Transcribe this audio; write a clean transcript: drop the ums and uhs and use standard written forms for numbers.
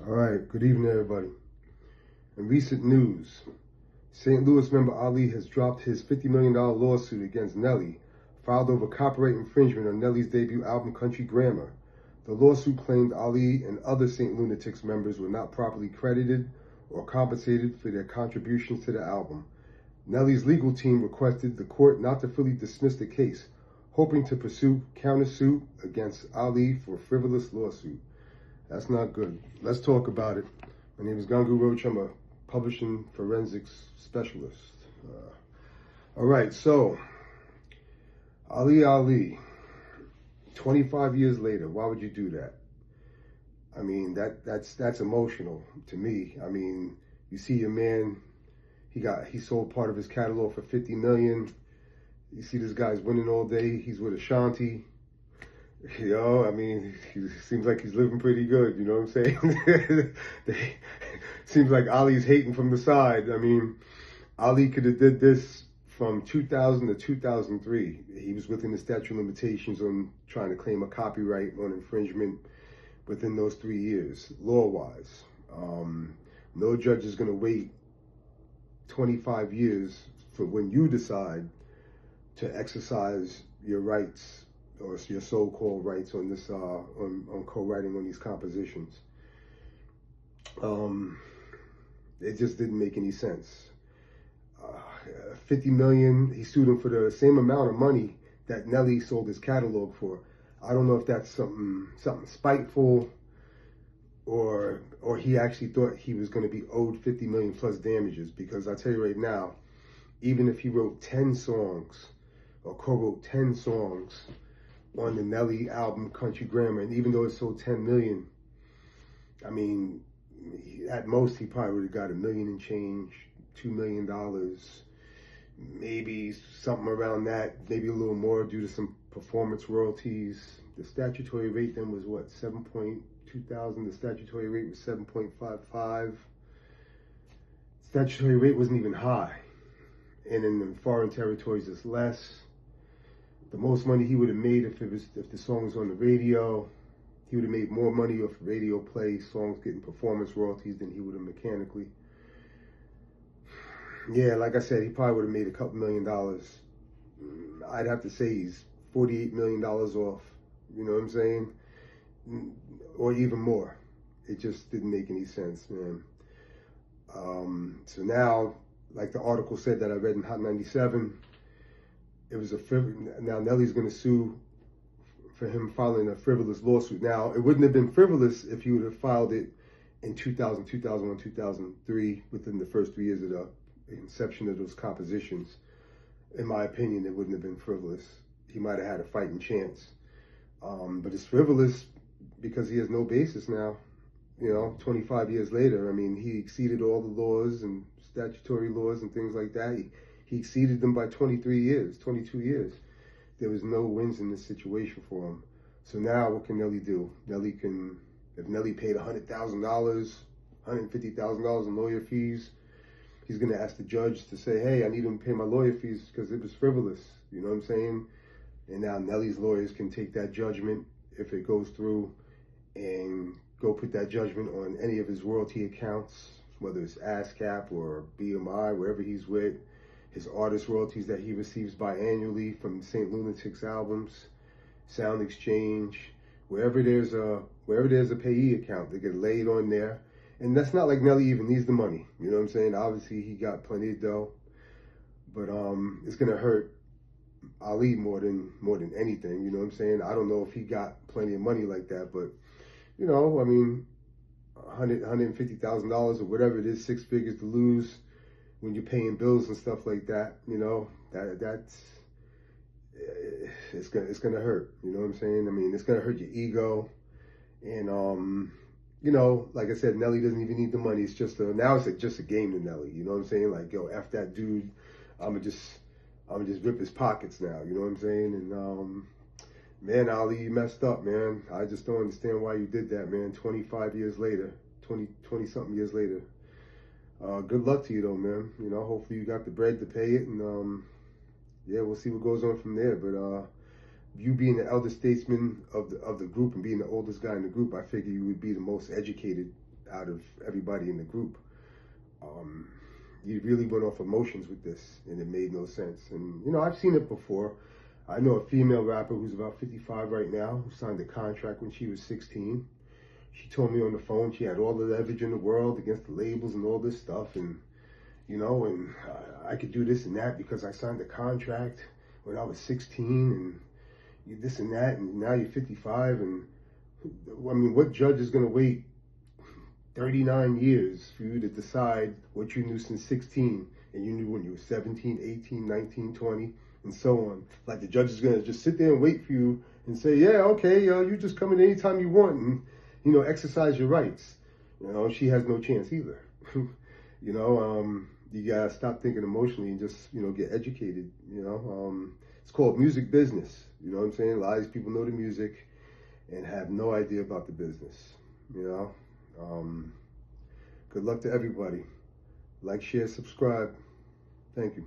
All right, good evening, everybody. In recent news, St. Louis member Ali has dropped his $50 million lawsuit against Nelly, filed over copyright infringement on Nelly's debut album, Country Grammar. The lawsuit claimed Ali and other St. Lunatics members were not properly credited or compensated for their contributions to the album. Nelly's legal team requested the court not to fully dismiss the case, hoping to pursue countersuit against Ali for a frivolous lawsuit. That's not good. Let's talk about it. My name is Gongu Roach. I'm a publishing forensics specialist. All right, so Ali, 25 years later, why would you do that? I mean, that's emotional to me. I mean, you see your man, he sold part of his catalog for $50 million. You see this guy's winning all day. He's with Ashanti. I mean, he seems like he's living pretty good, you know what I'm saying? Seems like Ali's hating from the side. I mean, Ali could have did this from 2000 to 2003. He was within the statute of limitations on trying to claim a copyright on infringement within those 3 years, law-wise. No judge is going to wait 25 years for when you decide to exercise your rights or your so-called rights on this on co-writing on these compositions. It just didn't make any sense. 50 million, he sued him for the same amount of money that Nelly sold his catalog for. I don't know if that's something spiteful, or he actually thought he was going to be owed 50 million plus damages, because I tell you right now, even if he wrote 10 songs or co-wrote 10 songs on the Nelly album Country Grammar, and even though it sold 10 million, I mean, at most he probably would have got $1 million and change, $2 million, maybe something around that, maybe a little more due to some performance royalties. The statutory rate then was what, 7.2000? The statutory rate was 7.55. Statutory rate wasn't even high, and in the foreign territories it's less. The most money he would have made if the song was on the radio, he would have made more money off radio play, songs getting performance royalties, than he would have mechanically. Yeah, like I said, he probably would have made a couple $1 million. I'd have to say he's $48 million off, you know what I'm saying? Or even more. It just didn't make any sense, man. So now, like the article said that I read in Hot 97, it was now Nelly's going to sue for him filing a frivolous lawsuit. Now, it wouldn't have been frivolous if he would have filed it in 2000, 2001, 2003, within the first 3 years of the inception of those compositions. In my opinion, it wouldn't have been frivolous. He might have had a fighting chance. But it's frivolous because he has no basis now. 25 years later, I mean, he exceeded all the laws and statutory laws and things like that. He exceeded them by 23 years, 22 years. There was no wins in this situation for him. So now what can Nelly do? If Nelly paid $100,000, $150,000 in lawyer fees, he's going to ask the judge to say, hey, I need him to pay my lawyer fees because it was frivolous. You know what I'm saying? And now Nelly's lawyers can take that judgment, if it goes through, and go put that judgment on any of his royalty accounts, whether it's ASCAP or BMI, wherever he's with, his artist royalties that he receives biannually from St. Lunatics albums, Sound Exchange, wherever there's a payee account, they get laid on there. And that's not like Nelly even needs the money. You know what I'm saying? Obviously, he got plenty of dough, but it's gonna hurt Ali more than anything. You know what I'm saying? I don't know if he got plenty of money like that, but I mean, $150,000 or whatever it is, 6 figures to lose when you're paying bills and stuff like that. That's it's gonna hurt. You know what I'm saying? I mean, it's gonna hurt your ego, and like I said, Nelly doesn't even need the money. It's just now it's just a game to Nelly. You know what I'm saying? Like, yo, F that dude. I'm gonna just rip his pockets now. You know what I'm saying? And man, Ali, you messed up, man. I just don't understand why you did that, man. 25 years later, 20 something years later. Good luck to you though, man. Hopefully you got the bread to pay it, and yeah, we'll see what goes on from there. But you being the elder statesman of the group and being the oldest guy in the group, I figure you would be the most educated out of everybody in the group. You really went off emotions with this, and it made no sense. And, you know, I've seen it before. I know a female rapper who's about 55 right now who signed a contract when she was 16. She told me on the phone she had all the leverage in the world against the labels and all this stuff. And, you know, and I could do this and that because I signed a contract when I was 16 and this and that. And now you're 55. And, I mean, what judge is going to wait 39 years for you to decide what you knew since 16 and you knew when you were 17, 18, 19, 20, and so on? Like the judge is going to just sit there and wait for you and say, yeah, okay, you just come in anytime you want and, you know, exercise your rights. You know, she has no chance either. You know, you got to stop thinking emotionally and just, you know, get educated, you know. It's called music business. You know what I'm saying? A lot of these people know the music and have no idea about the business, you know. Good luck to everybody. Like, share, subscribe. Thank you.